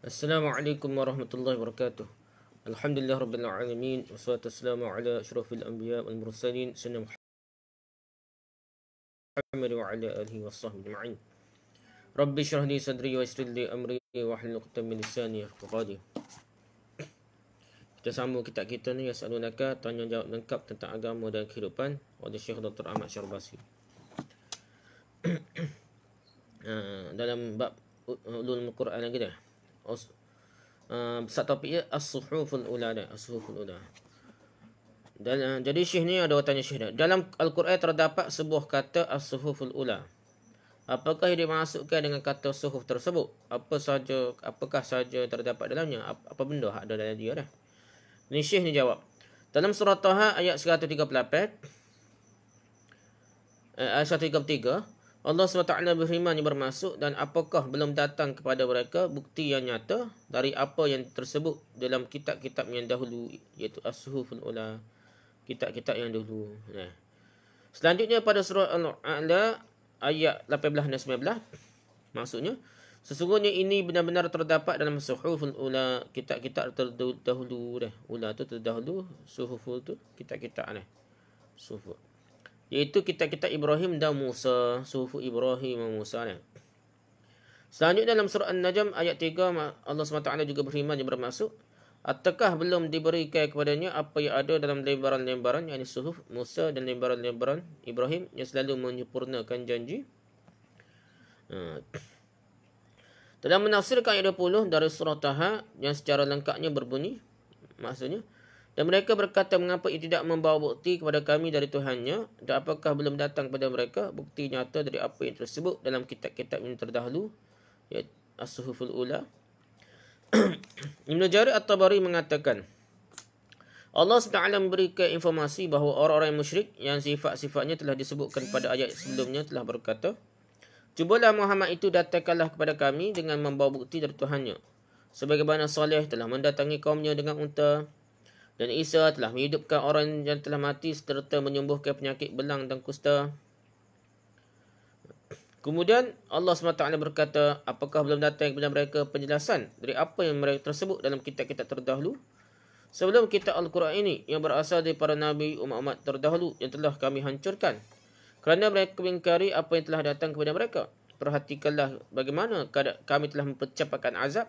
Assalamualaikum warahmatullahi wabarakatuh. Alhamdulillah rabbil alamin wassalatu wassalamu ala asyrafil anbiya wal mursalin sayyidina Muhammad wa ala alihi washabbihi ajma'in. Rabbi shrah li sadri wa yassir li amri wahlul 'uqdatam min lisani yafqahu qawli. Kita sambung kitab kita ni Yas'alunaka, tanya jawab lengkap tentang agama dan kehidupan oleh Syekh Dr. Ahmad Syarbasi. Dalam bab ulumul Quran lagi dah. Satu topik dia as-suhuful ula dah, as-suhuful ula. Dan jadi Syekh ni ada tanya Syekh dah. Dalam Al-Quran terdapat sebuah kata as-suhuful ula. Apakah yang dimasukkan dengan kata suhuf tersebut? Apakah saja terdapat dalamnya? Apa benda ada dalam dia dah? Ni Syekh ni jawab. Dalam surah Taha ayat 138 ayat 133, Allah SWT berfirman yang bermaksud, dan apakah belum datang kepada mereka bukti yang nyata dari apa yang tersebut dalam kitab-kitab yang dahulu, iaitu as-suhuful ula, kitab-kitab yang dahulu. Selanjutnya pada surah Al-A'la ayat 18 dan 19, maksudnya sesungguhnya ini benar-benar terdapat dalam suhuful ula, kitab-kitab terdahulu dah. Ula tu terdahulu, suhuful tu kitab-kitab dah. Suhuf, iaitu kitab-kitab Ibrahim dan Musa, suhuf Ibrahim dan Musa ni. Selanjutnya dalam surah An-Najm ayat 3, Allah SWT juga berfirman yang bermaksud, apakah belum diberikan kepadanya apa yang ada dalam lembaran-lembaran, yakni suhuf Musa dan lembaran-lembaran Ibrahim yang selalu menyempurnakan janji. Dalam menafsirkan ayat 20 dari surah Taha yang secara lengkapnya berbunyi, maksudnya, dan mereka berkata, mengapa ia tidak membawa bukti kepada kami dari Tuhannya, dan apakah belum datang kepada mereka bukti nyata dari apa yang tersebut dalam kitab-kitab yang terdahulu, iaitu as-suhuful ula. Ibn Jarir At-Tabari mengatakan, Allah SWT memberikan informasi bahawa orang-orang musyrik yang sifat-sifatnya telah disebutkan pada ayat sebelumnya telah berkata, cubalah Muhammad itu datangkanlah kepada kami dengan membawa bukti dari Tuhannya, sebagaimana Saleh telah mendatangi kaumnya dengan unta, dan Isa telah menghidupkan orang yang telah mati serta menyembuhkan penyakit belang dan kusta. Kemudian Allah SWT berkata, apakah belum datang kepada mereka penjelasan dari apa yang mereka tersebut dalam kitab-kitab terdahulu sebelum kitab Al-Quran ini, yang berasal dari para nabi umat-umat terdahulu yang telah kami hancurkan kerana mereka mengingkari apa yang telah datang kepada mereka. Perhatikanlah bagaimana kami telah mempercepatkan azab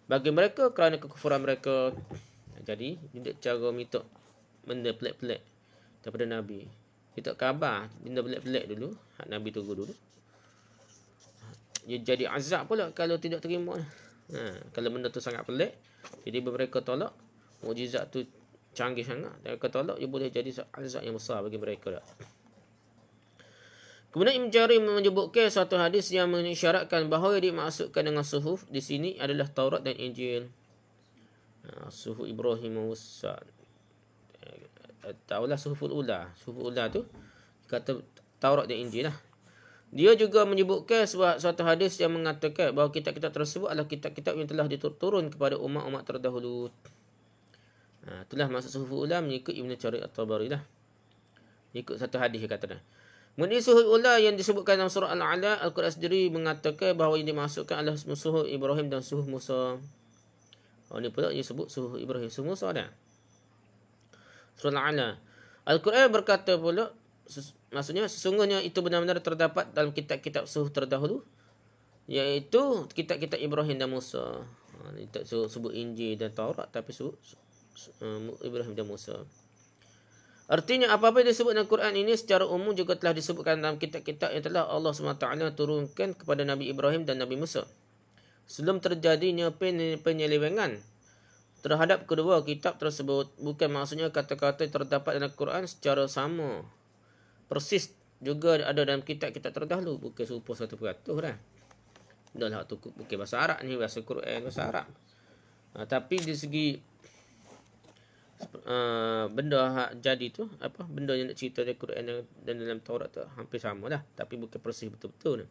bagi mereka kerana kekufuran mereka. Jadi, dia cara minta benda pelik-pelik daripada Nabi. Kita khabar benda pelik-pelik dulu, hak Nabi tunggu dulu. Dia jadi azab pula kalau tidak terima. Kalau benda tu sangat pelik, jadi mereka tolak, mukjizat tu canggih sangat, dan mereka tolak, dia boleh jadi azab yang besar bagi mereka dah. Kemudian Ibn Jarir menyebutkan suatu hadis yang mengisyaratkan bahawa yang dimaksudkan dengan suhuf di sini adalah Taurat dan Injil. Suhuf Ibrahim dan Musa. Taulah suhuful ula. Suhuful ula tu kata Taurat dan Injil lah. Dia juga menyebutkan suatu hadis yang mengatakan bahawa kitab-kitab tersebut adalah kitab-kitab yang telah diturun kepada umat-umat terdahulu. Itulah maksud suhuful ula mengikut Ibn Jarir At-Tabari lah. Ikut satu hadis yang kata dah. Kemudian suhuf ula yang disebutkan dalam surah Al-A'la, Al-Quran sendiri mengatakan bahawa yang dimasukkan adalah suhuf Ibrahim dan suhuf Musa. Ini pula disebut suhuf Ibrahim, suhuf Musa dah. Surah Al-A'la. Al-Quran berkata pula, maksudnya sesungguhnya itu benar-benar terdapat dalam kitab-kitab suhuf terdahulu, iaitu kitab-kitab Ibrahim dan Musa. Ini tak sebut Injil dan Taurat, tapi sebut Ibrahim dan Musa. Artinya apa-apa yang disebut dalam Quran ini secara umum juga telah disebutkan dalam kitab-kitab yang telah Allah SWT turunkan kepada Nabi Ibrahim dan Nabi Musa, sebelum terjadinya penyelewengan terhadap kedua kitab tersebut. Bukan maksudnya kata-kata yang terdapat dalam Quran secara sama persis juga ada dalam kitab-kitab terdahulu. Bukan serupa 100% dah. Dah lah tu bukan bahasa Arab ni, bahasa Quran bahasa Arab. Tapi di segi benda hak jadi tu, apa benda yang nak cerita dalam Quran dan dalam Taurat tu hampir sama lah, tapi bukan persis betul-betul.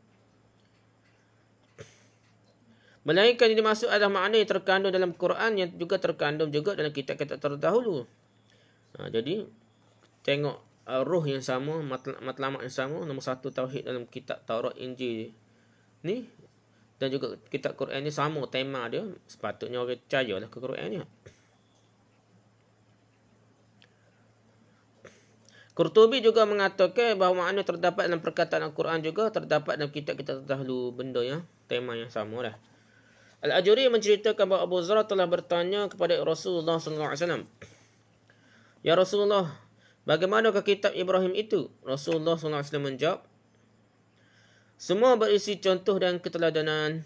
Melainkan yang dimaksud adalah makna yang terkandung dalam Quran yang juga terkandung juga dalam kitab-kitab terdahulu. Jadi tengok roh yang sama, matlamat yang sama. Nombor satu tauhid dalam kitab Taurat Injil ni Dan juga kitab Quran ni sama tema dia. Sepatutnya orang percayalah ke Quran ni. Qurtubi juga mengatakan bahawa makna terdapat dalam perkataan Al-Quran juga terdapat dalam kitab-kitab terdahulu, benda yang tema yang sama dah. Al-Ajuri menceritakan bahawa Abu Zar telah bertanya kepada Rasulullah SAW. Ya Rasulullah, bagaimanakah kitab Ibrahim itu? Rasulullah SAW menjawab, semua berisi contoh dan keteladanan.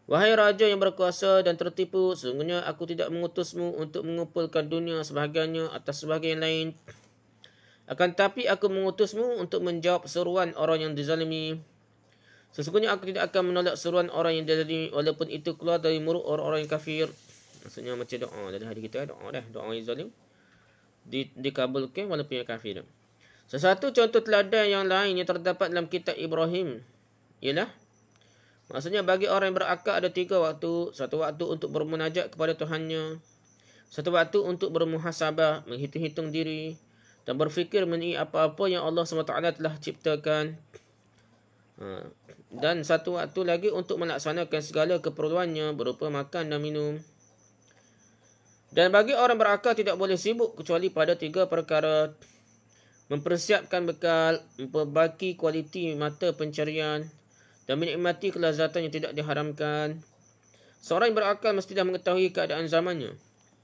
Wahai raja yang berkuasa dan tertipu, sesungguhnya aku tidak mengutusmu untuk mengumpulkan dunia sebahagiannya atas sebahagian lain. Akan tetapi aku mengutusmu untuk menjawab seruan orang yang dizalimi. Sesungguhnya aku tidak akan menolak seruan orang yang dizalimi walaupun itu keluar dari mulut orang-orang yang kafir. Maksudnya macam doa dari hadis kita, doa orang yang zalim dikabulkan walaupun yang kafir. Sesuatu contoh teladan yang lain yang terdapat dalam kitab Ibrahim ialah, maksudnya bagi orang yang berakal ada 3 waktu. Satu waktu untuk bermunajat kepada Tuhannya. Satu waktu untuk bermuhasabah, menghitung-hitung diri dan berfikir mengenai apa-apa yang Allah SWT telah ciptakan. Dan satu waktu lagi untuk melaksanakan segala keperluannya berupa makan dan minum. Dan bagi orang berakal tidak boleh sibuk kecuali pada 3 perkara. Mempersiapkan bekal, memperbaiki kualiti mata pencarian dan menikmati kelazatan yang tidak diharamkan. Seorang yang berakal mestilah mengetahui keadaan zamannya,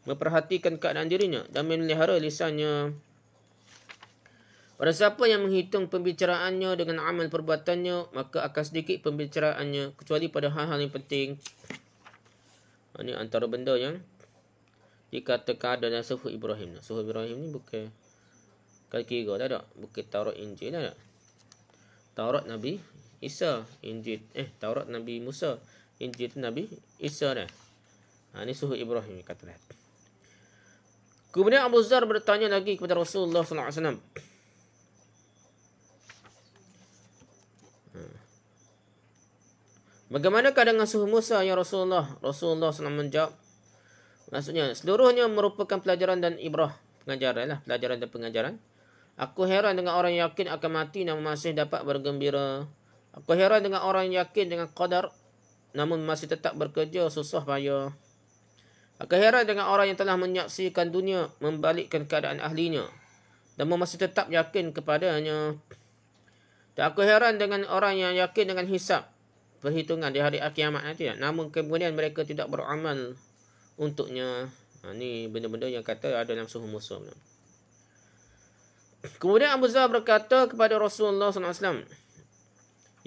memperhatikan keadaan dirinya dan memelihara lisannya. Pada siapa yang menghitung pembicaraannya dengan amal perbuatannya, maka akan sedikit pembicaraannya kecuali pada hal-hal yang penting. Ini antara benda yang dikatakan ada dalam Suhuf Ibrahim. Suhuf Ibrahim ni bukan kali kira dah tak? Bukan Taurat Injil dah tak? Taurat Nabi Isa, Injil Taurat Nabi Musa, Injil Nabi Isa dah. Ini Suhuf Ibrahim kata dah. Kemudian Abu Zar bertanya lagi kepada Rasulullah SAW. Bagaimanakah dengan Suhuf Musa ya Rasulullah? Rasulullah SAW menjawab, maksudnya seluruhnya merupakan pelajaran dan ibrah, pengajaran lah, pelajaran dan pengajaran. Aku heran dengan orang yang yakin akan mati namun masih dapat bergembira. Aku heran dengan orang yang yakin dengan qadar namun masih tetap bekerja susah payah. Aku heran dengan orang yang telah menyaksikan dunia membalikkan keadaan ahlinya namun masih tetap yakin kepadanya. Dan aku heran dengan orang yang yakin dengan hisab, perhitungan di hari kiamat nanti, namun kemudian mereka tidak beramal untuknya. Ini benda-benda yang kata ada dalam Suhuf Musa. Kemudian Abu Zar berkata kepada Rasulullah SAW,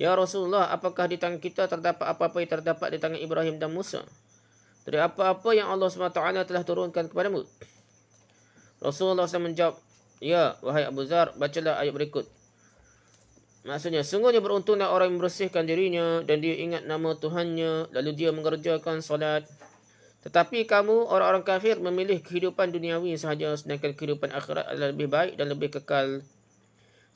ya Rasulullah, apakah di tangan kita terdapat apa-apa yang terdapat di tangan Ibrahim dan Musa dari apa-apa yang Allah SWT telah turunkan kepadamu? Rasulullah SAW menjawab, ya wahai Abu Zar, bacalah ayat berikut. Maksudnya, sungguhnya beruntunglah orang yang membersihkan dirinya dan dia ingat nama Tuhannya, lalu dia mengerjakan solat. Tetapi kamu, orang-orang kafir, memilih kehidupan duniawi sahaja, sedangkan kehidupan akhirat adalah lebih baik dan lebih kekal.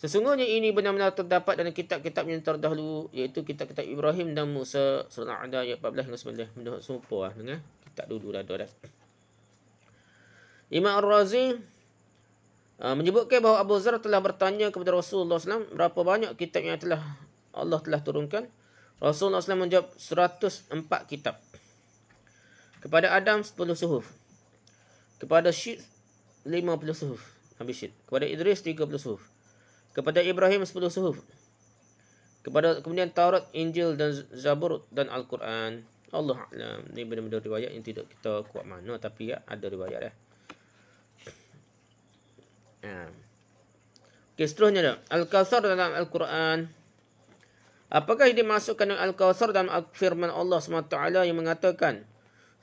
Sesungguhnya ini benar-benar terdapat dalam kitab-kitab yang terdahulu, iaitu kitab-kitab Ibrahim dan Musa. Surah Al-A'la ayat 14 hingga 19. Benda serupa dengan kitab dulu dah ada dah. Imam Ar-Razi menyebutkan bahawa Abu Zar telah bertanya kepada Rasulullah SAW berapa banyak kitab yang Allah telah turunkan. Rasulullah SAW menjawab 104 kitab. Kepada Adam 10 suhuf. Kepada Syed 50 suhuf. Nabi Syed. Kepada Idris 30 suhuf. Kepada Ibrahim 10 suhuf. Kemudian Taurat, Injil dan Zabur dan Al-Quran. Allah A'lam. Ini benda-benda riwayat yang tidak kita kuat mana, tapi ya ada riwayat dah. Okay, seterusnya dah. Al-Kawthar dalam Al-Quran. Apakah yang dimasukkan dengan Al-Kawthar dalam firman Allah SWT yang mengatakan,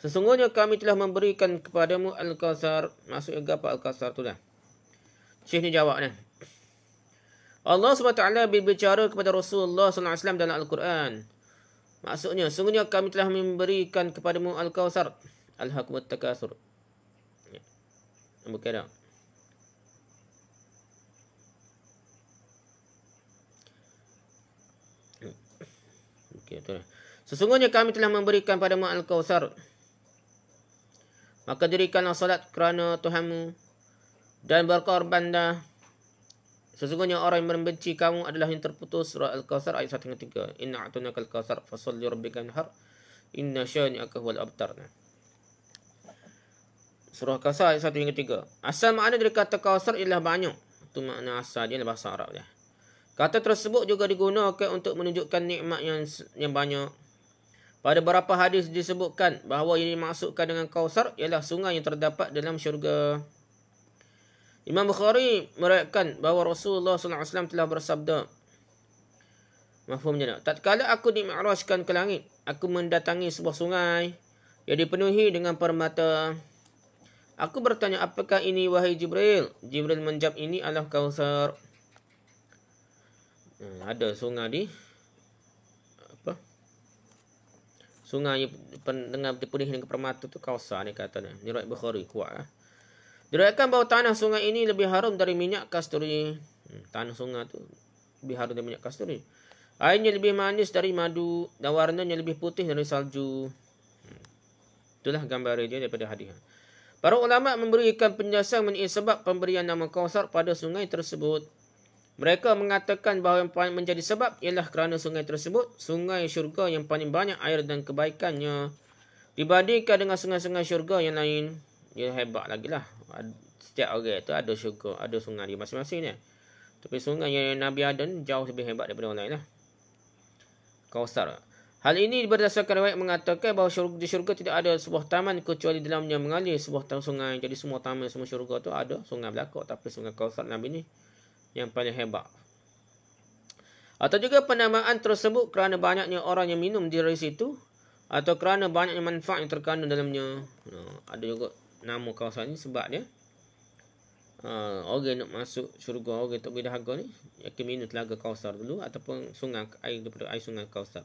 sesungguhnya kami telah memberikan kepadamu Al-Kawthar. Maksudnya apa Al-Kawthar tu dah? Syekh ni jawab dah. Allah SWT berbicara kepada Rasulullah SAW dalam Al-Quran. Maksudnya, sesungguhnya kami telah memberikan kepadamu Al-Kawthar. Al-Hakumut Takathur. Bukan tak? Okay, sesungguhnya kami telah memberikan padamu Al-Kawthar. Maka dirikanlah salat kerana Tuhanmu dan berkorbanlah Sesungguhnya orang yang membenci kamu adalah yang terputus. Surah Al-Kawthar ayat 1 hingga 3. Inna a'tunaka al-kawthar fasalli rabbika wanhar. Inna syani'aka huwal abtar. Surah Al-Kawthar ayat 1 hingga 3. Asal makna dari kata Kawthar ialah banyak. Itu makna asal dia dalam bahasa Arab dia. Kata tersebut juga digunakan untuk menunjukkan nikmat yang banyak. Pada beberapa hadis disebutkan bahawa yang dimaksudkan dengan Kawthar ialah sungai yang terdapat dalam syurga. Imam Bukhari meriwayatkan bahawa Rasulullah SAW telah bersabda. Mafhumnya tak? Tatkala aku dimi'rajkan ke langit, aku mendatangi sebuah sungai yang dipenuhi dengan permata. Aku bertanya, apakah ini wahai Jibril? Jibril menjawab, ini adalah Kawthar. Ada sungai di sungai dengan dipenuhi dengan permata tu Kawthar ni katanya. Ni riwayat Bukhari kuat. Diriwayatkan bahawa tanah sungai ini lebih harum dari minyak kasturi. Tanah sungai tu lebih harum dari minyak kasturi. Airnya lebih manis dari madu dan warnanya lebih putih dari salju. Itulah gambar dia daripada hadis. Para ulama memberikan penjelasan mengenai sebab pemberian nama Kawthar pada sungai tersebut. Mereka mengatakan bahawa yang paling menjadi sebab ialah kerana sungai tersebut sungai syurga yang paling banyak air dan kebaikannya dibandingkan dengan sungai-sungai syurga yang lain. Dia hebat lagi lah. Setiap orang itu ada syurga, ada sungai dia masing-masing ni. Tapi sungai yang Nabi ada jauh lebih hebat daripada orang lain lah. Kawthar. Hal ini berdasarkan riwayat mengatakan bahawa di syurga tidak ada sebuah taman kecuali dalamnya mengalir sebuah sungai. Jadi semua taman, semua syurga tu ada sungai belakang. Tapi sungai Kawthar Nabi ni yang paling hebat. Atau juga penamaan tersebut kerana banyaknya orang yang minum dari situ. Atau kerana banyaknya manfaat yang terkandung dalamnya. Ada juga nama Kawthar ni sebab dia orang nak masuk syurga, orang tak boleh dahaga ni akan minum telaga Kawthar dulu ataupun sungai air daripada air sungai Kawthar.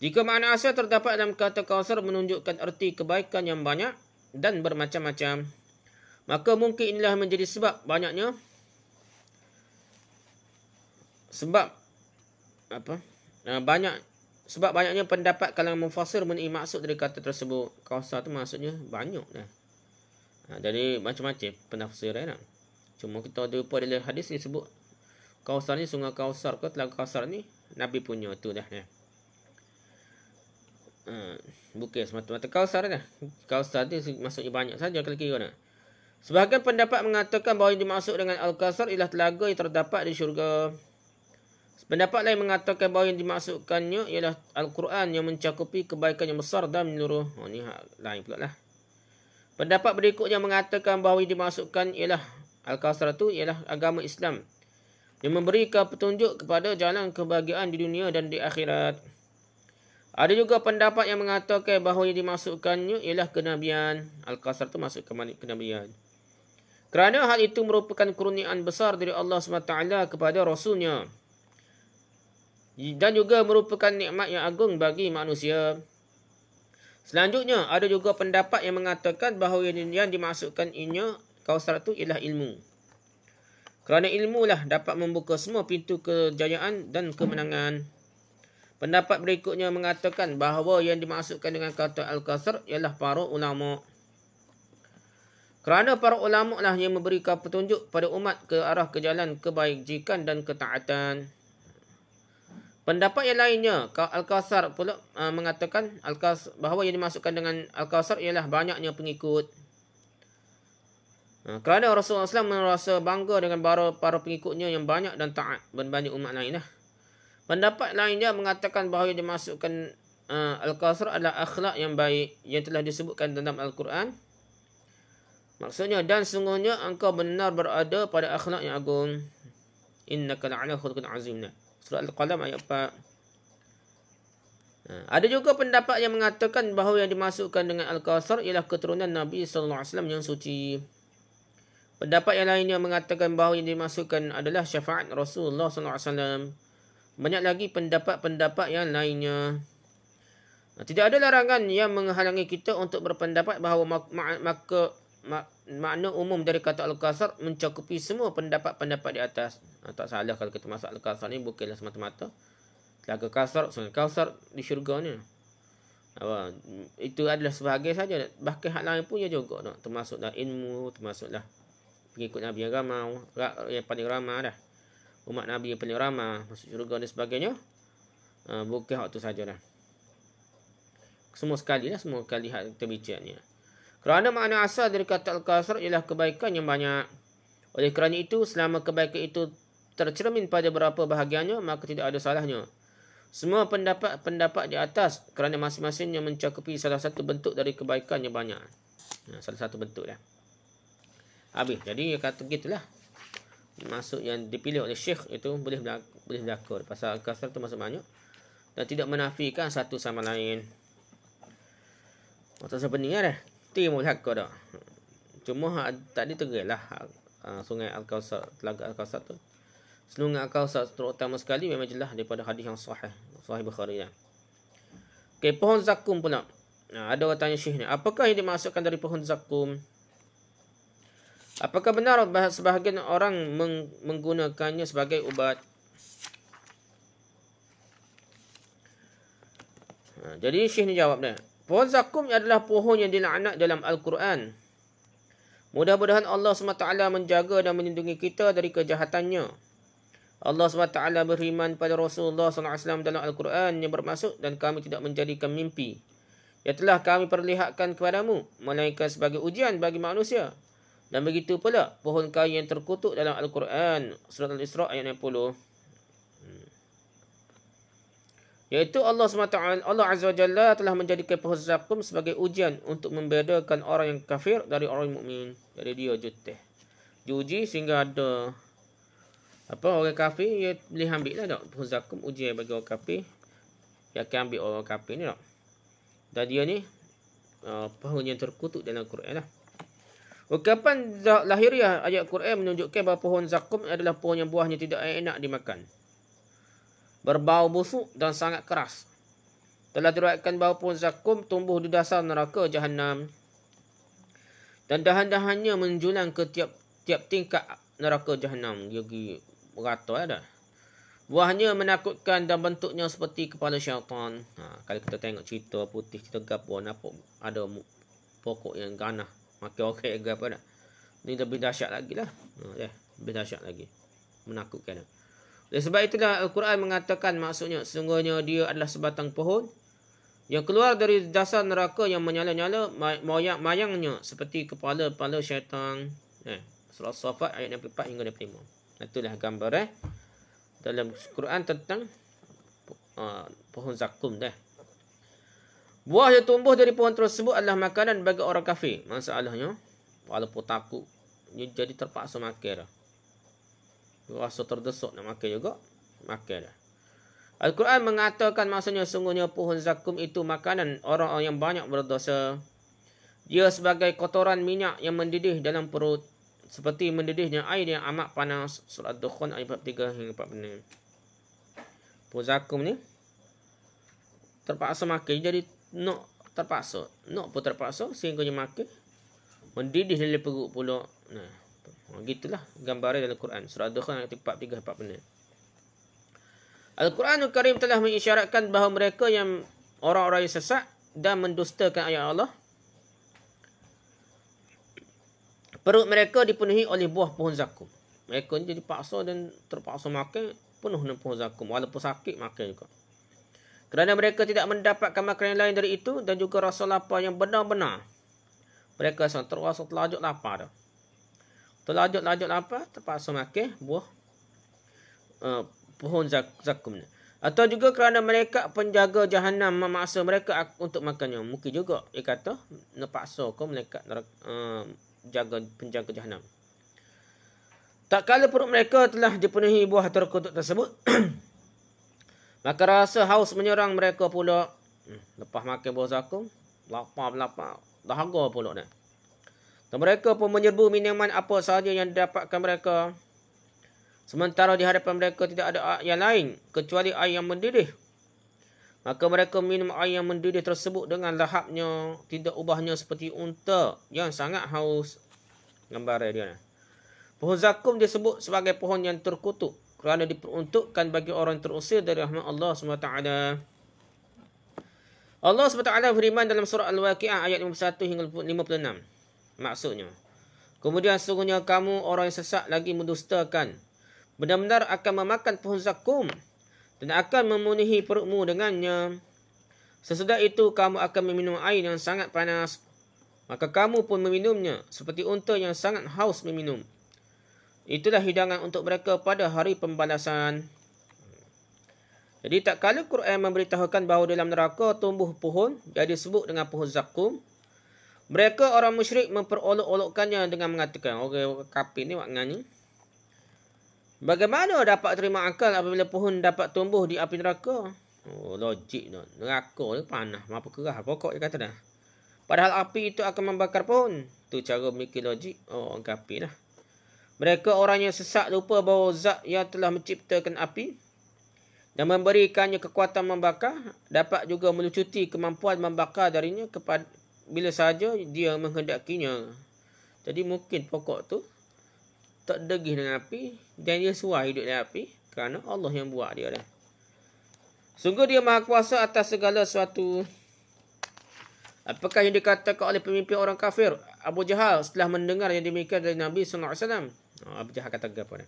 Jika makna asal terdapat dalam kata Kawthar menunjukkan erti kebaikan yang banyak dan bermacam-macam, maka mungkin inilah menjadi sebab banyaknya banyaknya pendapat kalangan mufassir mengenai maksud dari kata tersebut. Kawthar tu maksudnya banyak dah. Jadi macam-macam penafsiran. Cuma kita jumpa dalam hadis ni sebut Kawthar ni sungai Kawthar ke telaga Kawthar ni Nabi punya tu dah. Bukan semata-mata Kawthar dah. Kawthar ni maksudnya banyak saja kalau kira dah. Sebahagian pendapat mengatakan bahawa yang dimaksud dengan Al-Kawthar ialah telaga yang terdapat di syurga. Pendapat lain mengatakan bahawa yang dimaksudkannya ialah Al-Quran yang mencakupi kebaikan yang besar dan menyeluruh. Ni lain pula lah. Pendapat berikutnya mengatakan bahawa yang dimaksudkan ialah Al-Kawthar itu ialah agama Islam yang memberikan petunjuk kepada jalan kebahagiaan di dunia dan di akhirat. Ada juga pendapat yang mengatakan bahawa yang dimaksudkannya ialah kenabian. Al-Kawthar itu masuk ke kenabian. Kerana hal itu merupakan kurniaan besar dari Allah SWT kepada Rasulnya. Dan juga merupakan nikmat yang agung bagi manusia. Selanjutnya, ada juga pendapat yang mengatakan bahawa yang dimaksudkan inya Kawthar itu ialah ilmu. Kerana ilmu lah dapat membuka semua pintu kejayaan dan kemenangan. Pendapat berikutnya mengatakan bahawa yang dimaksudkan dengan kata Al-Kawthar ialah para ulama. Kerana para ulama lah yang memberikan petunjuk pada umat ke arah ke jalan kebajikan dan ketaatan. Pendapat yang lainnya, Al-Kawthar pula mengatakan bahawa yang dimaksudkan dengan Al-Kawthar ialah banyaknya pengikut. Kerana Rasulullah SAW merasa bangga dengan para pengikutnya yang banyak dan taat berbanding umat lain. Pendapat lainnya mengatakan bahawa yang dimaksudkan Al-Kawthar adalah akhlak yang baik yang telah disebutkan dalam Al-Quran. Maksudnya, dan sungguhnya engkau benar berada pada akhlak yang agung. Innaka la'ala khuluqin azim. Surah Al-Qalam ayat 4. Ada juga pendapat yang mengatakan bahawa yang dimasukkan dengan Al-Kawthar ialah keturunan Nabi SAW yang suci. Pendapat yang lainnya mengatakan bahawa yang dimasukkan adalah syafaat Rasulullah SAW. Banyak lagi pendapat-pendapat yang lainnya. Tidak ada larangan yang menghalangi kita untuk berpendapat bahawa makna umum dari kata Al-Kawthar mencakupi semua pendapat-pendapat di atas. Tak salah kalau kita masuk Al-Kawthar ni bukanlah semata-mata telaga Kawthar, sungai Kawthar di syurga ni. Itu adalah sebahagian saja. Bahkan hal lain pun juga termasuklah ilmu, termasuklah pengikut Nabi yang ramai, yang paling ramai dah. Umat Nabi yang paling ramai, masuk syurga dan sebagainya. Bukan hak tu saja dah. Semua sekali lah, semua kali hak kita bincang ni. Kerana makna asal dari kata Al-Kausar ialah kebaikan yang banyak. Oleh kerana itu, selama kebaikan itu tercermin pada beberapa bahagiannya, maka tidak ada salahnya. Semua pendapat di atas kerana masing-masingnya mencakupi salah satu bentuk dari kebaikan yang banyak. Salah satu bentuk dah. Habis. Jadi dia kata begitulah. Masuk yang dipilih oleh Syekh itu boleh berlaku. Pasal Al-Kausar itu masuk banyak. Dan tidak menafikan satu sama lain. Tak sebenarnya dah. Itu yang berlaku dah. Cuma tadi tegelah sungai Al-Kausar, telaga Al-Kausar tu. Sungai Al-Kausar terutama sekali memang jelas daripada hadis yang sahih Bukhari dah. Okey, pohon zakum pula. Ada orang tanya Syekh ni, apakah yang dimaksudkan dari pohon zakum? Apakah benar sebahagian orang menggunakannya sebagai ubat? Jadi Syekh ni jawab dah. Pohon zakum adalah pohon yang dilaknat dalam Al-Quran. Mudah-mudahan Allah SWT menjaga dan melindungi kita dari kejahatannya. Allah SWT berfirman pada Rasulullah SAW dalam Al-Quran yang bermaksud, dan kami tidak menjadikan mimpi yang telah kami perlihatkan kepadamu melainkan sebagai ujian bagi manusia. Dan begitu pula pohon kayu yang terkutuk dalam Al-Quran, surat Al-Isra ayat 60. Iaitu Allah Azza wa Jalla telah menjadikan pohon zakum sebagai ujian untuk membedakan orang yang kafir dari orang yang mukmin. Jadi dia diuji sehingga ada orang kafir, dia boleh ambil lah tak. Pohon zakum ujian bagi orang kafir. Dia akan ambil orang kafir ni tak. Dan dia ni pohon yang terkutuk dalam Quran lah. Ungkapan lahiriah ayat Quran menunjukkan bahawa pohon zakum adalah pohon yang buahnya tidak enak dimakan, berbau busuk dan sangat keras. Telah diriwayatkan bahawa pohon zakum tumbuh di dasar neraka Jahannam. Dan dahan-dahannya menjulang ke tiap tingkat neraka Jahannam. Dia pergi merata ada. Buahnya menakutkan dan bentuknya seperti kepala syaitan. Kalau kita tengok cerita putih, cerita gapur, nampak ada pokok yang ganah. Makan orang yang gapur dah. Ini lebih dahsyat lagi lah. Lebih dahsyat lagi. Menakutkan. Oleh sebab itulah Al-Quran mengatakan maksudnya sesungguhnya dia adalah sebatang pohon yang keluar dari dasar neraka yang menyala-nyala mayangnya seperti kepala syaitan. Surah As-Saffat ayat 64 hingga 65. Itulah gambar dalam Quran tentang pohon zakum dah. Buah yang tumbuh dari pohon tersebut adalah makanan bagi orang kafir. Masalahnya, walaupun takut, dia jadi terpaksa makan dah. Rasa terdesak nak makan juga, makan dah. Al-Quran mengatakan maksudnya sungguhnya pohon zakum itu makanan orang-orang yang banyak berdosa. Dia sebagai kotoran minyak yang mendidih dalam perut, seperti mendidihnya air yang amat panas. Surah Ad-Dukhan ayat 43 hingga 46. Pohon zakum ni terpaksa makan. Jadi nak pun terpaksa sehingga dia makan. Mendidih dalam perut pula. Gitulah gambaran dalam Quran. Surah Ad-Dukhan ayat 43 46. Al-Quranul Karim telah mengisyaratkan bahawa mereka yang orang-orang yang sesat dan mendustakan ayat Allah, perut mereka dipenuhi oleh buah pohon zakum. Mereka ni jadi paksa dan terpaksa makan penuh dengan pohon zakum. Walaupun sakit makan juga. Kerana mereka tidak mendapatkan makanan lain dari itu dan juga rasa lapar yang benar-benar. Mereka terpaksa terlajuk lapar dah. Terlajuk lapar, terpaksa makan buah pohon zakum ni. Atau juga kerana mereka penjaga Jahannam memaksa mereka untuk makannya. Mungkin juga dia kata nepaksa kau mereka penjaga Jahannam. Tak kala perut mereka telah dipenuhi buah terkutuk tersebut, maka rasa haus menyerang mereka pula. Lepas makan buah zakum, lapar, dahaga pula dah. Dan mereka pun menyerbu minuman apa sahaja yang didapatkan mereka. Sementara di hadapan mereka tidak ada yang lain kecuali air yang mendidih. Maka mereka minum air yang mendidih tersebut dengan lahapnya, tidak ubahnya seperti unta yang sangat haus. Gambar dia. Pohon zakum disebut sebagai pohon yang terkutuk kerana diperuntukkan bagi orang yang terusir dari rahmat Allah SWT. Allah SWT firman dalam surah Al-Waqi'ah ayat 51 hingga 56. Maksudnya, Kemudian sesungguhnya kamu orang yang sesat lagi mendustakan. Benar-benar akan memakan pohon zakum dan akan memenuhi perutmu dengannya. Sesudah itu kamu akan meminum air yang sangat panas. Maka kamu pun meminumnya seperti unta yang sangat haus meminum. Itulah hidangan untuk mereka pada hari pembalasan. Jadi tak kala Quran memberitahukan bahawa dalam neraka tumbuh pohon yang disebut dengan pohon zakum, mereka orang musyrik memperolok-olokkannya dengan mengatakan, orang kafir ni maknanya ni, bagaimana dapat terima akal apabila pohon dapat tumbuh di api neraka? Oh, logik tu. Neraka ni panas, apa kerah pokok dia kata dah. Padahal api itu akan membakar pohon. Tu cara memikir logik orang kafir dah. Mereka orang yang sesat lupa bahawa zat yang telah menciptakan api dan memberikannya kekuatan membakar dapat juga melucuti kemampuan membakar darinya kepada bila sahaja dia menghendakinya. Jadi mungkin pokok tu tak degih dengan api dan dia suai hidup dengan api kerana Allah yang buat dia dah. Sungguh dia maha kuasa atas segala sesuatu. Apakah yang dikatakan oleh pemimpin orang kafir Abu Jahal setelah mendengar yang demikian dari Nabi SAW? Abu Jahal kata apa ni?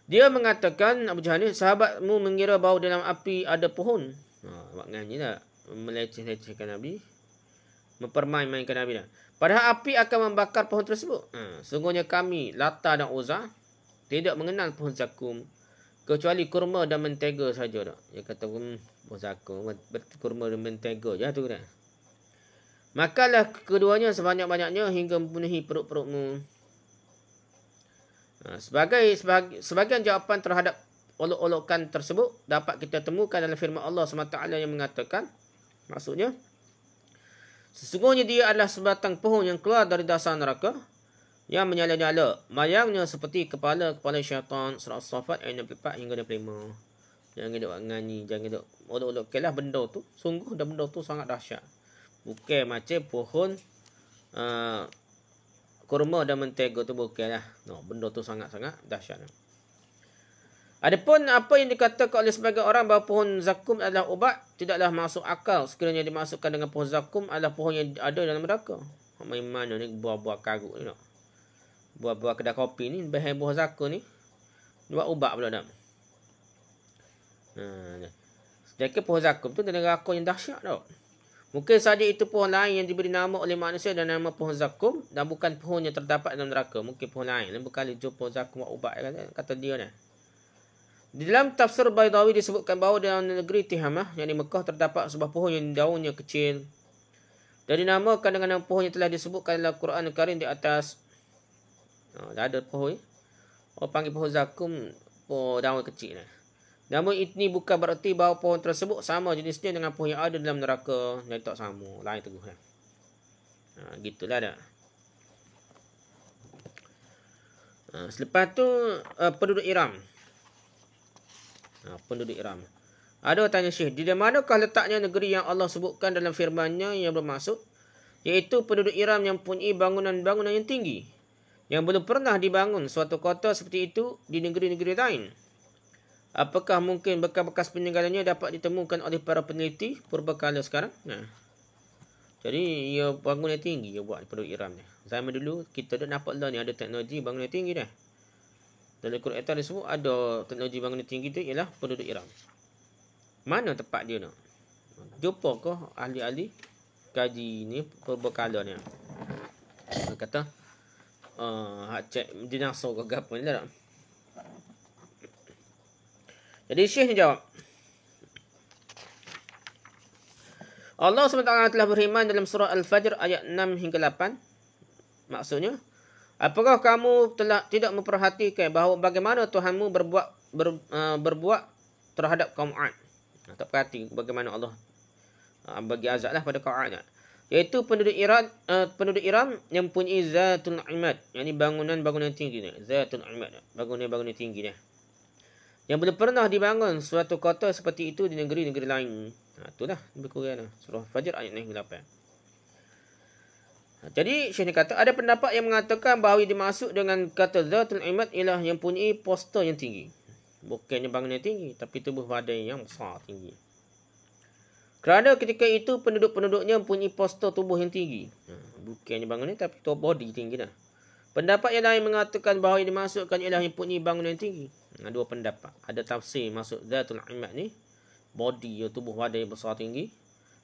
Dia mengatakan, Abu Jahal ni, sahabatmu mengira bahawa dalam api ada pohon. Maknanya tak meleceh-lecehkan Nabi, mempermain-mainkan Nabi dah. Padahal api akan membakar pohon tersebut. Sungguhnya kami, Lata dan Uzza, tidak mengenal pohon zakum kecuali kurma dan mentega saja tak. Dia kata pohon zakum, kurma dan mentega je tu dah. Makalah keduanya sebanyak-banyaknya hingga memenuhi perut-perutmu. Sebagian jawapan terhadap olok-olokan tersebut dapat kita temukan dalam firman Allah SWT yang mengatakan, maksudnya, sesungguhnya dia adalah sebatang pohon yang keluar dari dasar neraka yang menyala-nyala, mayangnya seperti kepala-kepala syaitan. Surah As-Saffat ayat 64 hingga 65. Jangan duk nganyi, jangan duk olok-olokkan lah benda tu. Sungguh dah benda tu sangat dahsyat. Bukan macam pohon kurma dan mentega tu bukanlah. Benda tu sangat-sangat dahsyat. Adapun apa yang dikatakan oleh sebagian orang bahawa pohon zakum adalah ubat, tidaklah masuk akal sekiranya dimasukkan dengan pohon zakum adalah pohon yang ada dalam neraka. Main mana ni buah-buah karut ni tak? Buah-buah kedai kopi ni, bahan buah zakum ni buat ubat pula dah. Sedangkan pohon zakum tu dalam neraka yang dahsyat tau. Mungkin saja itu pohon lain yang diberi nama oleh manusia dan nama pohon zakum dan bukan pohon yang terdapat dalam neraka. Mungkin pohon lain. Bukan jumpa pohon zakum buat ubat kata dia ni. Di dalam tafsir Baydawi disebutkan bahawa dalam negeri Tihamah, yang di Mekah, terdapat sebuah pohon yang daunnya kecil dan dinamakan dengan nama pohon yang telah disebutkan dalam Quran Al-Karim di atas. Dah ada pohon. Orang panggil pohon zakum, pohon daun kecil ni. Namun ini bukan berarti bahawa pohon tersebut sama jenisnya dengan pohon yang ada dalam neraka. Yang tak sama. Lain teguh lah. Gitulah dah. Selepas tu penduduk Iram. Penduduk Iram. Ada tanya Syekh, di manakah letaknya negeri yang Allah sebutkan dalam firman-Nya yang bermaksud? Iaitu penduduk Iram yang mempunyai bangunan-bangunan yang tinggi, yang belum pernah dibangun suatu kota seperti itu di negeri-negeri lain. Apakah mungkin bekas-bekas peninggalannya dapat ditemukan oleh para peneliti purbakala sekarang? Jadi ia bangunan tinggi dia buat penduduk Iram ni. Zaman dulu kita dah nampak lah ni ada teknologi bangunan tinggi dah. Dalam Quran disebut ada teknologi bangunan tinggi tu ialah penduduk Iram. Mana tempat dia nak? Jumpa ke ahli-ahli kaji ni purbakala ni? Kata hak cek dinosaur ke apa ni tak? Jadi Syekh ni jawab, Allah SWT telah berfirman dalam surah Al-Fajr ayat 6 hingga 8. Maksudnya, apakah kamu tidak memperhatikan bahawa bagaimana Tuhanmu berbuat terhadap kaum 'Ad? Tak perhati bagaimana Allah bagi azab lah pada kaum 'Ad. Iaitu penduduk Iram yang mempunyai Zatul Imad, yakni bangunan-bangunan tinggi ni. Zatul Imad, bangunan-bangunan tinggi ni. Yang belum pernah dibangun suatu kota seperti itu di negeri-negeri lain. Itulah lebih kurang surah Fajr ayat 8. Jadi Syekh ni kata ada pendapat yang mengatakan bahawa yang dimaksud dengan kata Zatul Imad ialah yang punya poster yang tinggi. Bukannya bangunan yang tinggi, tapi tubuh badan yang besar tinggi. Kerana ketika itu penduduk-penduduknya mempunyai poster tubuh yang tinggi. Bukannya bangunan tapi tubuh body tinggi dah. Pendapat yang lain mengatakan bahawa yang dimaksudkan ialah yang punya bangunan yang tinggi. Dua pendapat. Ada tafsir maksud Zatul Imad ni, body, tubuh badan yang besar tinggi.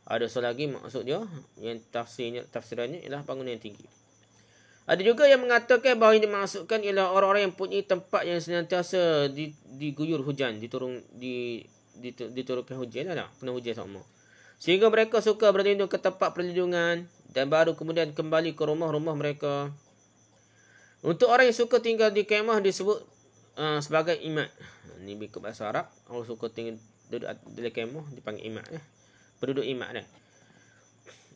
Ada lagi maksud dia, yang tafsirannya ialah bangunan yang tinggi. Ada juga yang mengatakan bahawa yang dimaksudkan ialah orang-orang yang punya tempat yang senantiasa diguyur hujan, diturunkan hujan lah, kena hujan sama. Sehingga mereka suka berlindung ke tempat perlindungan dan baru kemudian kembali ke rumah-rumah mereka. Untuk orang yang suka tinggal di kemah disebut sebagai imad. Ini ikut bahasa Arab, orang suka tinggal duduk di kemah dipanggil imad. Penduduk imad.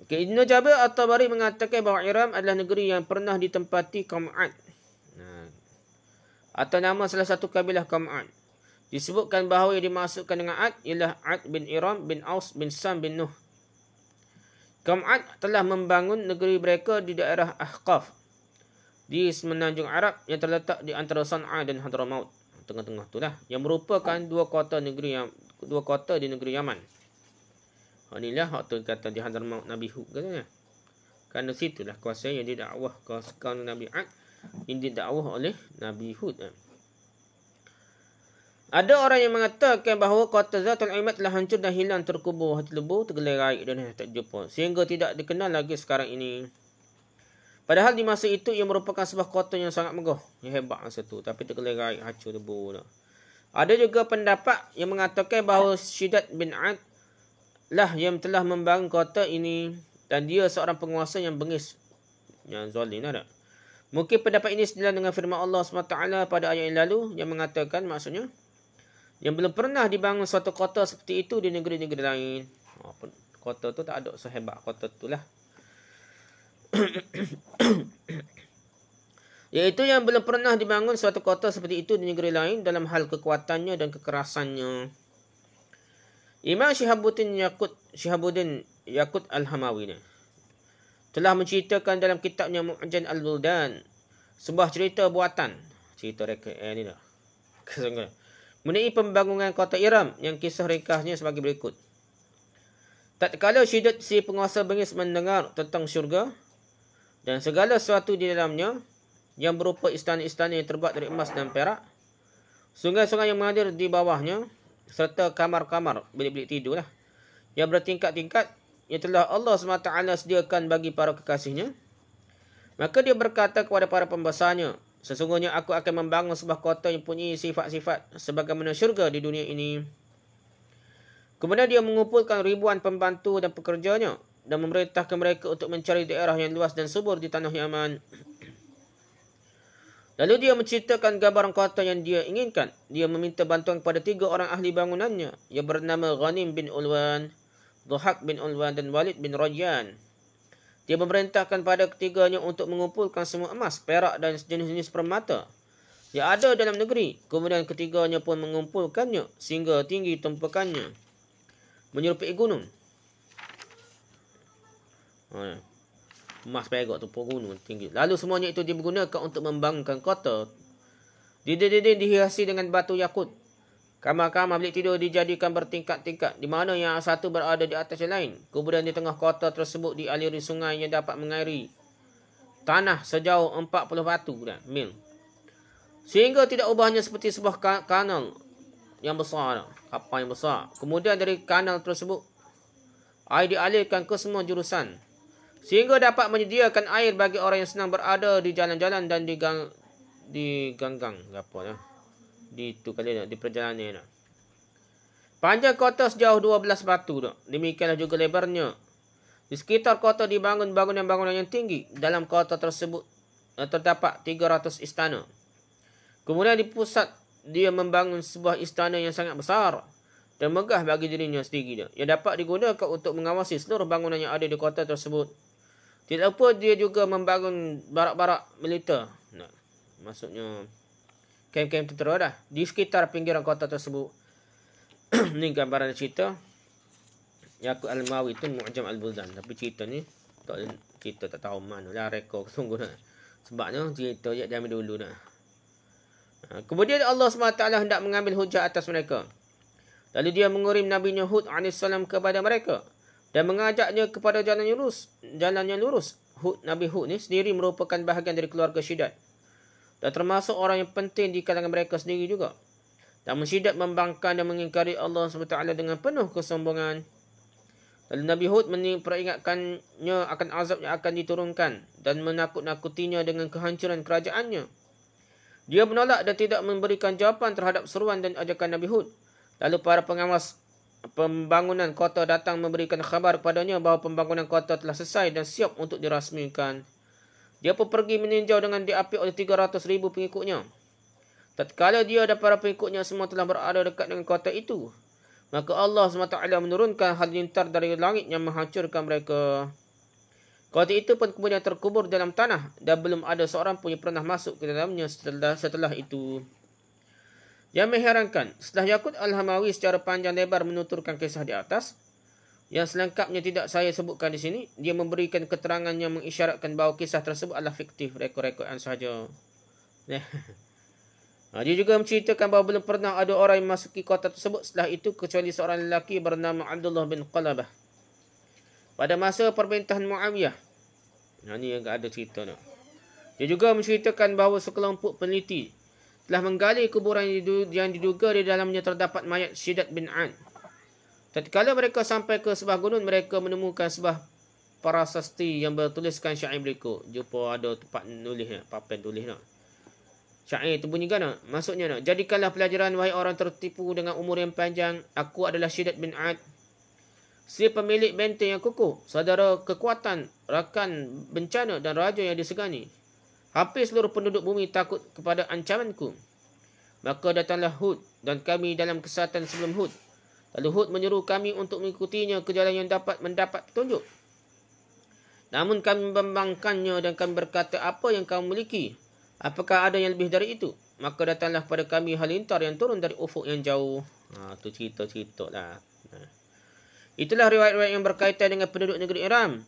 Okay, Ibn Jabir At-Tabari mengatakan bahawa Iram adalah negeri yang pernah ditempati kaum Ad. Atau nama salah satu kabilah kaum Ad. Disebutkan bahawa yang dimasukkan dengan Ad ialah Ad bin Iram bin Aus bin Sam bin Nuh. Kaum Ad telah membangun negeri mereka di daerah Ahqaf, di semenanjung Arab yang terletak di antara San'a dan Hadramaut. Tengah-tengah itulah, yang merupakan dua kota di negeri Yaman. Inilah waktu kata di Hadramaut Nabi Hud katanya. Kerana situlah kuasa yang didakwah kaum Nabi Ad yang didakwah oleh Nabi Hud. Ada orang yang mengatakan bahawa kota Zatul Imad telah hancur dan hilang, terkubur, hati lebu, tergelerai dan tak jumpa, sehingga tidak dikenal lagi sekarang ini. Padahal di masa itu ia merupakan sebuah kota yang sangat megah, yang hebat masa itu, tapi tergelerai, hancur, lebu. Ada juga pendapat yang mengatakan bahawa Syiddad bin Ad lah yang telah membangun kota ini, dan dia seorang penguasa yang bengis, yang zalim ada. Mungkin pendapat ini sejalan dengan firman Allah SWT pada ayat yang lalu yang mengatakan, maksudnya yang belum pernah dibangun suatu kota seperti itu di negeri-negeri lain. Kota tu tak ada sehebat kota itulah. Iaitu yang belum pernah dibangun suatu kota seperti itu di negeri lain dalam hal kekuatannya dan kekerasannya. Imam Syihabuddin Yaqut Al-Hamawi telah menceritakan dalam kitabnya Mu'jan Al-Buldan sebuah cerita buatan. Cerita reka ni dah. Mengenai pembangunan kota Iram yang kisah rekahnya sebagai berikut. Tatkala Syiddad si penguasa bengis mendengar tentang syurga dan segala sesuatu di dalamnya yang berupa istana-istana yang terbuat dari emas dan perak, sungai-sungai yang mengalir di bawahnya, serta kamar-kamar, bilik-bilik tidur lah, yang bertingkat-tingkat yang telah Allah SWT sediakan bagi para kekasihnya. Maka dia berkata kepada para pembesarnya, sesungguhnya aku akan membangun sebuah kota yang punya sifat-sifat sebagaimana syurga di dunia ini. Kemudian dia mengumpulkan ribuan pembantu dan pekerjanya dan memerintahkan mereka untuk mencari daerah yang luas dan subur di tanah Yaman. Lalu dia menceritakan gambaran kota yang dia inginkan. Dia meminta bantuan kepada 3 orang ahli bangunannya yang bernama Ghanim bin Ulwan, Dhuhak bin Ulwan dan Walid bin Rajyan. Dia memerintahkan pada ketiganya untuk mengumpulkan semua emas, perak dan jenis-jenis permata yang ada dalam negeri. Kemudian ketiganya pun mengumpulkannya sehingga tinggi tumpukannya menyerupai gunung. Emas, perak, tumpuk gunung tinggi. Lalu semuanya itu digunakan untuk membangunkan kota. Dinding-dinding dihiasi dengan batu yakut. Kamar-kamar bilik tidur dijadikan bertingkat-tingkat, di mana yang satu berada di atas yang lain. Kemudian di tengah kota tersebut dialiri sungai yang dapat mengairi tanah sejauh 40 batu mil. Sehingga tidak ubahnya seperti sebuah kanal yang besar, kapal yang besar. Kemudian dari kanal tersebut air dialirkan ke semua jurusan, sehingga dapat menyediakan air bagi orang yang senang berada di jalan-jalan dan di ganggang di perjalanan. Panjang kota sejauh 12 batu. Demikianlah juga lebarnya. Di sekitar kota dibangun bangunan-bangunan yang tinggi. Dalam kota tersebut terdapat 300 istana. Kemudian di pusat dia membangun sebuah istana yang sangat besar dan megah bagi dirinya sendiri, yang dapat digunakan untuk mengawasi seluruh bangunan yang ada di kota tersebut. Tidak lupa dia juga membangun barak-barak militer. Maksudnya kem-kem tentera dah di sekitar pinggiran kota tersebut. Ni gambaran cerita Yaqut Al-Mawi itu Mu'jam Al-Buldan. Tapi cerita ni kita tak tahu mana lah rekod sungguh nak. Sebabnya cerita je zaman dulu nak. Kemudian Allah SWT hendak mengambil hujah atas mereka. Lalu dia mengirim Nabi Hud AS kepada mereka dan mengajaknya kepada jalan yang lurus. Nabi Hud ni sendiri merupakan bahagian dari keluarga Syiddad. dan termasuk orang yang penting di kalangan mereka sendiri juga. Dan mensyidat membangkang dan mengingkari Allah SWT dengan penuh kesombongan. Lalu Nabi Hud memperingatkannya akan azab yang akan diturunkan dan menakut-nakutinya dengan kehancuran kerajaannya. Dia menolak dan tidak memberikan jawapan terhadap seruan dan ajakan Nabi Hud. Lalu para pengawas pembangunan kota datang memberikan khabar kepadanya bahawa pembangunan kota telah selesai dan siap untuk dirasmikan. Dia pun pergi meninjau dengan diapit oleh 300,000 pengikutnya. Tatkala dia dan para pengikutnya semua telah berada dekat dengan kota itu, maka Allah SWT menurunkan halilintar dari langit yang menghancurkan mereka. Kota itu pun kemudian terkubur dalam tanah dan belum ada seorang pun yang pernah masuk ke dalamnya setelah itu. Yang mengherankan, setelah Yaqut Al-Hamawi secara panjang lebar menuturkan kisah di atas, yang selengkapnya tidak saya sebutkan di sini, dia memberikan keterangan yang mengisyaratkan bahawa kisah tersebut adalah fiktif, rekod-rekodan sahaja. Dia juga menceritakan bahawa belum pernah ada orang yang memasuki kota tersebut setelah itu kecuali seorang lelaki bernama Abdullah bin Qalabah. Pada masa pemerintahan Muawiyah. Ini yang ada cerita nak. Dia juga menceritakan bahawa sekelompok peneliti telah menggali kuburan yang diduga di dalamnya terdapat mayat Syidat bin An. Tatkala mereka sampai ke sebuah gunung, mereka menemukan sebuah prasasti yang bertuliskan syair berikut. Jumpa ada tempat nulis nak, papan tulis nak. Syair itu bunyi kan? Maksudnya nak, jadikanlah pelajaran wahai orang tertipu dengan umur yang panjang. Aku adalah Syidat bin Ad, si pemilik benteng yang kukuh, saudara kekuatan, rakan bencana dan raja yang disegani. Hampir seluruh penduduk bumi takut kepada ancamanku. Maka datanglah Hud dan kami dalam kesesatan sebelum Hud. Lalu Hud menyuruh kami untuk mengikutinya ke jalan yang dapat mendapat petunjuk. Namun kami membangkangkannya dan kami berkata, apa yang kamu miliki? Apakah ada yang lebih dari itu? Maka datanglah kepada kami halilintar yang turun dari ufuk yang jauh. Itu cerita-cerita lah. Itulah riwayat-riwayat yang berkaitan dengan penduduk negeri Iram.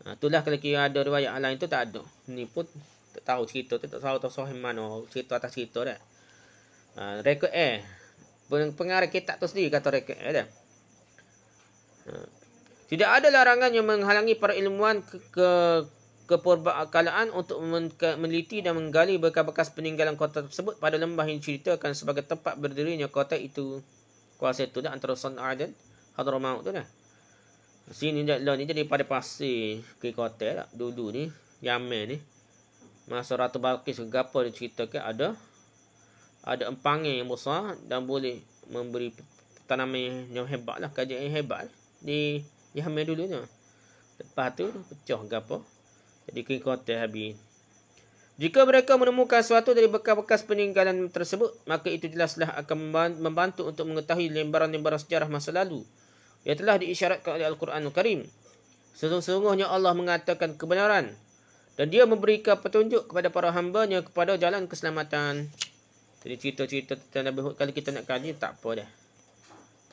Itulah kalau kira ada riwayat lain tu tak ada. Ni pun tak tahu cerita tu, tak tahu sahih mana cerita atas cerita dah. Rekod pengarang kitab tu sendiri kata rekod dah. Tidak ada larangan yang menghalangi para ilmuwan keperbekalaan untuk meneliti dan menggali bekas-bekas peninggalan kota tersebut pada lembah yang diceritakan sebagai tempat berdirinya kota itu. Kuasa itu dah antara Sana'a dan Hadramaut tu dah. Sini dah ni jadi pada pasir ke kota dah. Dulu ni Yaman ni masa Ratu Balqis ke apa diceritakan ada empangnya yang besar dan boleh memberi tanaman yang hebat lah, kajian yang hebat di Yaman dulunya. Lepas tu pecah ke apa. Jadi ke kota habis. Jika mereka menemukan sesuatu dari bekas-bekas peninggalan tersebut, maka itu jelaslah akan membantu untuk mengetahui lembaran-lembaran sejarah masa lalu yang telah diisyaratkan oleh Al-Quranul Karim. Sesungguhnya Allah mengatakan kebenaran dan dia memberikan petunjuk kepada para hambanya kepada jalan keselamatan. Jadi cerita-cerita tentang Nabi Hud kalau kita nak kaji tak apa dah.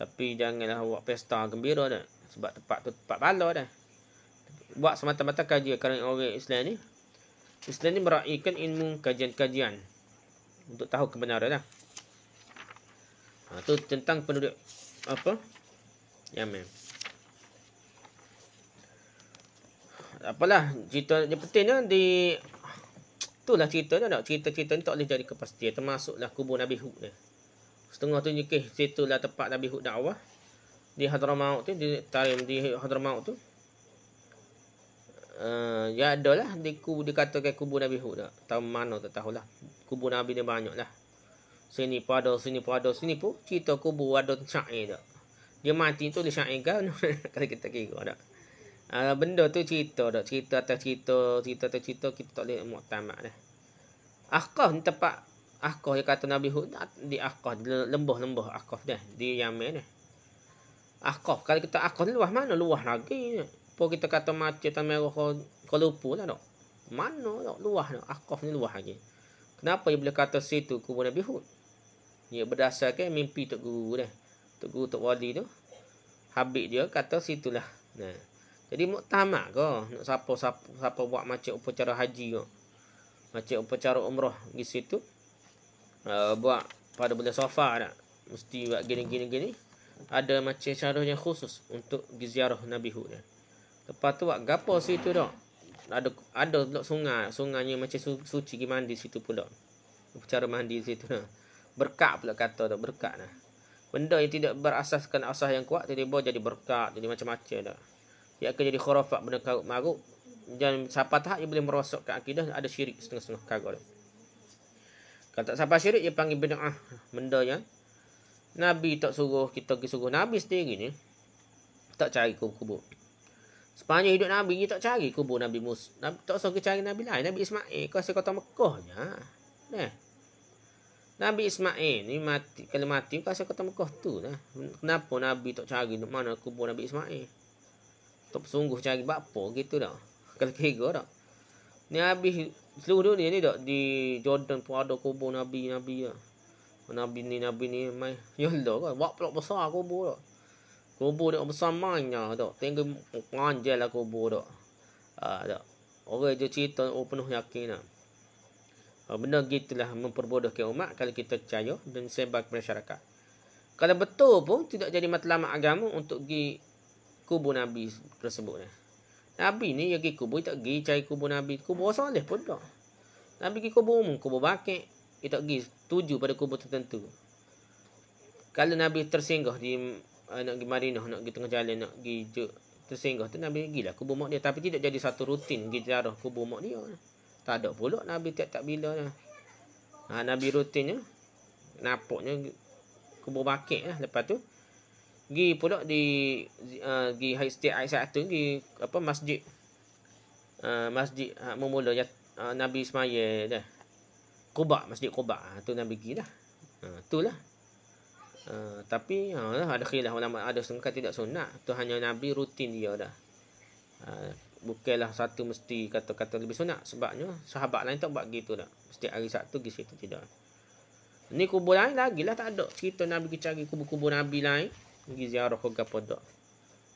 Tapi janganlah buat pesta gembira dah. Sebab tempat tu tempat bala dah. Buat semata-mata kaji kerana orang Islam ni meraihkan ilmu kajian-kajian untuk tahu kebenaran lah. Itu tentang penduduk apa? Yaman. Apalah cerita yang pentingnya di itulah ceritanya tak. Cerita-cerita ni tak boleh jadi kepastian. Termasuklah kubur Nabi Hud ni. Setengah tu nyekih situlah tempat Nabi Hud dakwah di Hadramaut tu, di Hadramaut tu. Ya adalah dikatakan kubur Nabi Hud tak. Tahu mana tak tahulah. Kubur Nabi ni banyak lah. Sini pun ada, sini pun ada. Sini pun cerita kubur ada syair tak. Dia mati tu dia syair kan. Kalau kita kira tak. Benda tu cerita tak. Cerita atas cerita kita tak boleh muktamad dah. Ahqaf ni tempat Ahqaf yang kata Nabi Hud di Ahqaf, lembah-lembah Ahqaf dah di Yaman dah. Ahqaf kalau kita Ahqaf ni luas mana? Luas lagi. Apa kita kata macam merah kau lupa lah tak? Mana tak? Luas tak? Ahqaf ni luas lagi. Kenapa dia boleh kata situ kubur Nabi Hud? Dia berdasarkan mimpi Tok Guru dah. Tok Guru Tok Wali tu. Habib dia kata situlah. Nah. Jadi muktamad ke? Nak siapa buat macam upacara haji ke? Macam upacara umrah di situ. Buat pada bulan Safar tak? Mesti buat gini. Ada macam cara yang khusus untuk ziarah Nabi Hud dah. Lepas tu buat gapo situ dah. ada pula sungainya macam suci pergi mandi situ pula. Cara mandi situ nah. Berkat pula kata tu, berkat nah. Benda yang tidak berasaskan asas yang kuat tiba-tiba jadi berkat, jadi macam-macam dah. Dia akan jadi khurafat, benda karut maruk. Dan siapa tahap dia boleh merosakkan akidah, ada syirik setengah-setengah karut. Kalau tak sampai syirik dia panggil bid'ah, benda yang Nabi tak suruh kita pergi suruh. Nabi sendiri ni tak cari kubur. Sepanjang hidup Nabi ni tak cari kubur Nabi Musa. Nabi tak suruh cari Nabi lain, Nabi Ismail kau asal kota Mekah je. Nah. Nabi Ismail ni mati, kalau mati kau asal kota Mekah tu nah. Kenapa Nabi tak cari mana kubur Nabi Ismail? Tak sungguh cari bapa gitu dah. Kalau kira dah. Ni Nabi seluruh dunia ni dak di Jordan pun ada kubur Nabi dah. Nabi ni mai ya Allah kan buat pelak besar kubur dak. Kubur dak besar mainnya dak. Tinggal panjang lah kubur dak. Dak. Orang je cerita penuh yakin dah. Benda gitulah memperbodohkan umat kalau kita percaya dan sebar kepada masyarakat. Kalau betul pun tidak jadi matlamat agama untuk pergi kubur Nabi tersebut. Nabi ni pergi kubur, tak pergi cari kubur Nabi. Kubur soleh pun tak. Nabi pergi kubur umum, kubur bakit. Dia tak pergi tuju pada kubur tertentu. Kalau Nabi tersinggah di nak pergi Madinah, nak pergi tengah jalan, nak pergi tersinggah tu, Nabi pergilah kubur mak dia. Tapi tidak jadi satu rutin pergi ziarah kubur mak dia. Tak ada pula Nabi tak bila dah. Nabi rutinnya nampaknya kubur bakit lah. Lepas tu pergi pula pergi setiap hari Sabtu pergi apa masjid memula Nabi semaya dah. Quba, masjid Quba tu Nabi pergi dah. Itulah. Tapi ada khilaf ulama, ada sengkat tidak sunat. Tu hanya Nabi rutin dia dah. Bukanlah satu mesti kata-kata lebih sunat. Sebabnya sahabat lain tak buat gitu dah. Setiap hari Sabtu pergi situ tidak. Ni kubur lain lagi lah tak ada. Cerita Nabi pergi cari kubur-kubur Nabi lain. Pergi ziarah ke gapo tak.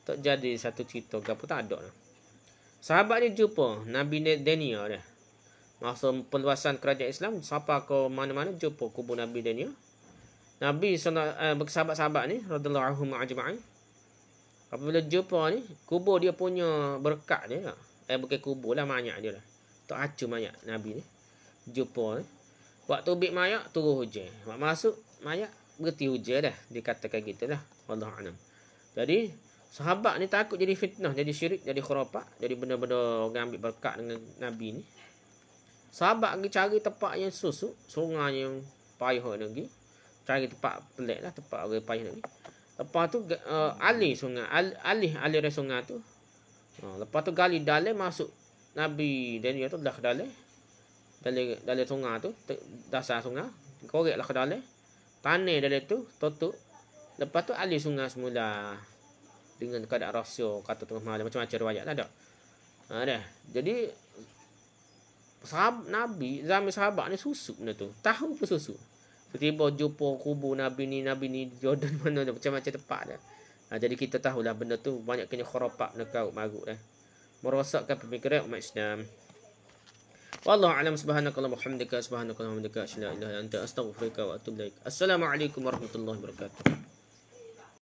Tak jadi satu cerita gapo tak ada lah. Sahabat dia jumpa Nabi Daniel dah. Masa perluasan kerajaan Islam, siapa ke mana-mana jumpa kubur Nabi Daniel. Nabi sahabat-sahabat ni radhiyallahu anhum ajma'in. Apabila jumpa ni, kubur dia punya berkat dia. Bukan kubur lah, mayat dia lah. Tak acu mayat Nabi ni. Jumpa ni. Waktu ubik mayat, turun hujan. Waktu masuk, mayat berhenti hujan dah. Dikatakan gitu lah. Wallahu'alam. Jadi, sahabat ni takut jadi fitnah, jadi syirik, jadi khurafat. Jadi benda-benda orang ambil berkat dengan Nabi ni. Sahabat pergi cari tempat yang susuk. Sungai yang payah lagi. Cari tempat pelik lah, tempat orang payah lagi. Lepas tu alih sungai, aliran sungai tu. Lepas tu gali dalam masuk Nabi Daniel tu dah ke dalam sungai tu, dasar sungai, koreklah ke dalam. Tanah dalam tu tutup. Lepas tu alih sungai semula dengan keadaan rahsia, kata tengah malam, macam-macam riwayat lah dak. Dah. Jadi sahabat Nabi, zaman sahabat ni susuk benda tu. Tahu pun susuk. Tiba-tiba jumpa kubur Nabi ni Jordan mana dah, macam-macam tempat dah. Jadi kita tahulah benda tu banyak kena khurafat, nekau maruk dah. Merosakkan pemikiran umat Islam. Wallahu a'lam. Subhanakallahumma wa bihamdika, subhanakallahumma wa bihamdika, asyhadu an la ilaha illa anta, astaghfiruka wa atubu ilaik. Assalamualaikum warahmatullahi wabarakatuh.